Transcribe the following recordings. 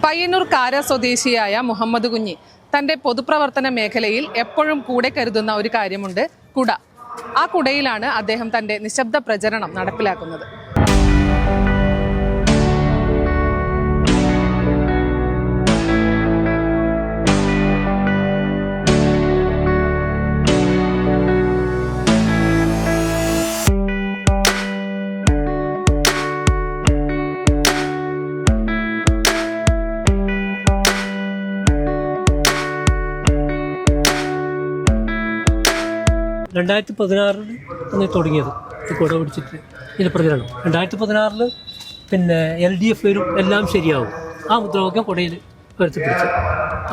പയ്യന്നൂർ കാര സ്വദേശിയായ മുഹമ്മദ് കുഞ്ഞി തന്റെ പൊതുപ്രവർത്തന മേഖലയിൽ എപ്പോഴും കൂടെ കരുതുന്ന ഒരു കാര്യമുണ്ട്, കുട. ആ കുടയിലാണ് അദ്ദേഹം തന്റെ നിശബ്ദ പ്രചരണം നടപ്പിലാക്കുന്നത്. രണ്ടായിരത്തി 2016 തുടങ്ങിയത് കുട പിടിച്ചിട്ട് ഇതിൻ്റെ പ്രചരണം. 2016 പിന്നെ LDF വരും, എല്ലാം ശരിയാവും. ആ മുദ്രാവാക്യം കുടയിൽ വരുത്തി പിടിച്ചു.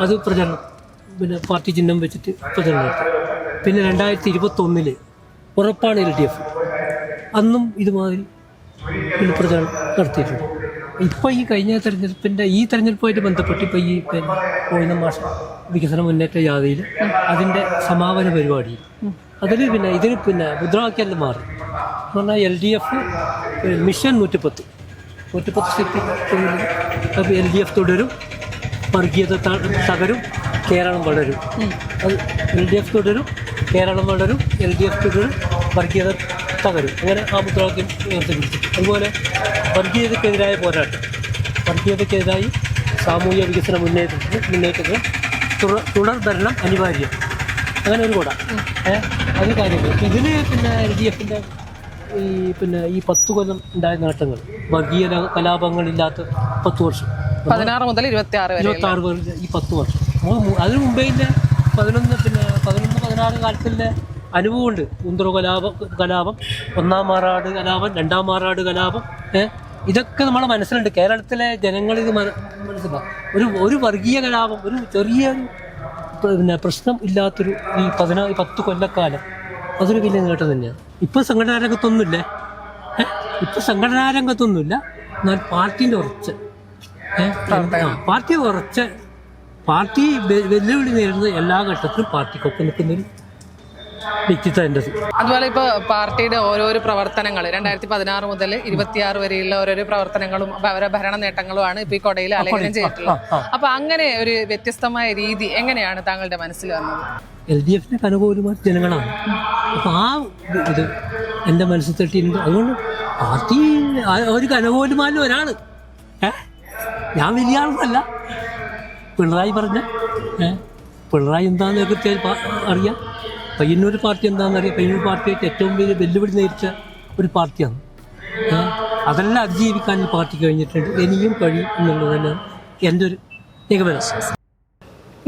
അത് പ്രചരണം, പിന്നെ പാർട്ടി ചിഹ്നം വെച്ചിട്ട് പ്രചരണം നടത്തി. പിന്നെ 2021 ഉറപ്പാണ് LDF. അന്നും ഇതുമാതിരി പിന്നെ പ്രചരണം നടത്തിയിട്ടുണ്ട്. ഇപ്പോൾ ഈ കഴിഞ്ഞ തെരഞ്ഞെടുപ്പുമായിട്ട് ബന്ധപ്പെട്ട് ഇപ്പോൾ ഈ കോയിന മാഷ വികസന മുന്നേറ്റ ജാഥയിൽ അതിൻ്റെ സമാപന പരിപാടിയിൽ അതിൽ ഇതിന് മുദ്രാവാക്യം മാറി എന്ന് പറഞ്ഞാൽ LDF മിഷൻ 110 സീറ്റ്. അപ്പോൾ LDF തുടരും, വർഗീയത തകരും, കേരളം വളരും. അത് LDF തുടരും, കേരളം വളരും, LDF തുടരും, വർഗീയത തകരും. അങ്ങനെ ആ മുദ്രാവാക്യം ഉയർത്തിപ്പിടിച്ചു. അതുപോലെ വർഗീയതക്കെതിരായ പോരാട്ടം, വർഗീയതക്കെതിരായി സാമൂഹ്യ വികസന മുന്നേറ്റത്തിന് തുടർ ഭരണം അനിവാര്യം. അങ്ങനെ ഒരു കൂടെ അത് കാര്യങ്ങൾ. ഇതിന് LDFൻ്റെ ഈ 10 കൊല്ലം ഉണ്ടായ നേട്ടങ്ങൾ, വർഗീയ കലാപങ്ങളില്ലാത്ത 10 വർഷം, 16 മുതൽ 26 വരെ ഈ 10 വർഷം. അതിന് മുമ്പേ 11-16 കാലത്തിൻ്റെ അനുഭവമുണ്ട്. ഉന്തറ കലാപം, 1-ാം മാറാട് കലാപം, 2-ാം മാറാട് കലാപം, ഇതൊക്കെ നമ്മളെ മനസ്സിലുണ്ട്. കേരളത്തിലെ ജനങ്ങളിത് മനസ്സിലാവും. ഒരു വർഗീയ കലാപം, ഒരു ചെറിയൊരു പ്രശ്നം ഇല്ലാത്തൊരു ഈ 10 കൊല്ലക്കാലം, അതൊരു വലിയ നേട്ടം തന്നെയാണ്. ഇപ്പോൾ സംഘടനാ രംഗത്തൊന്നുമില്ല, എന്നാൽ പാർട്ടീൻ്റെ പാർട്ടി വെല്ലുവിളി നേരിടുന്ന എല്ലാ ഘട്ടത്തിലും പാർട്ടിക്കൊപ്പം നിൽക്കുന്നൊരു വ്യക്തിത്വം എൻ്റെ. അതുപോലെ ഇപ്പോൾ പാർട്ടിയുടെ ഓരോരോ പ്രവർത്തനങ്ങൾ 2016 മുതൽ 26 വരെയുള്ള ഓരോരോ പ്രവർത്തനങ്ങളും അവരുടെ ഭരണ നേട്ടങ്ങളുമാണ് ഇപ്പോൾ ഈ കൊടയിൽ ആലേഖനം ചെയ്തിട്ടുള്ളത്. അപ്പോൾ അങ്ങനെ ഒരു വ്യത്യസ്തമായ രീതി എങ്ങനെയാണ് താങ്കളുടെ മനസ്സിൽ വന്നത്? LDFൻ്റെ അനുകൂലമായ ജനങ്ങളാണ്. അപ്പോൾ ആ ഇത് എൻ്റെ മനസ്സിൽ തട്ടിയിട്ടുണ്ട്. അതുകൊണ്ട് പാർട്ടി അവർക്ക് അനുകൂലമായ ഒരാൾ, ഞാൻ വലിയ ആളല്ല. പിണറായി പിണറായി എന്താണെന്ന് കൃത്യമായി അറിയാം. പയ്യന്നൂർ പാർട്ടി എന്താണെന്നറിയാം. പയ്യന്നൂർ പാർട്ടിയായിട്ട് ഏറ്റവും വലിയ വെല്ലുവിളി നേരിട്ട ഒരു പാർട്ടിയാണ്. അതെല്ലാം അതിജീവിക്കാൻ ഈ പാർട്ടി കഴിഞ്ഞിട്ടുണ്ട്. ഇനിയും കഴിയും എന്നുള്ളത് തന്നെയാണ് എൻ്റെ ഒരു നിഗമനം.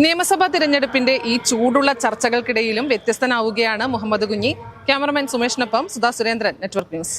നിയമസഭാ തിരഞ്ഞെടുപ്പിന്റെ ഈ ചൂടുള്ള ചർച്ചകൾക്കിടയിലും വ്യത്യസ്തനാവുകയാണ് മുഹമ്മദ് കുഞ്ഞി. ക്യാമറമാൻ സുമേഷിനൊപ്പം സുധാ സുരേന്ദ്രൻ, നെറ്റ്വർക്ക് ന്യൂസ്.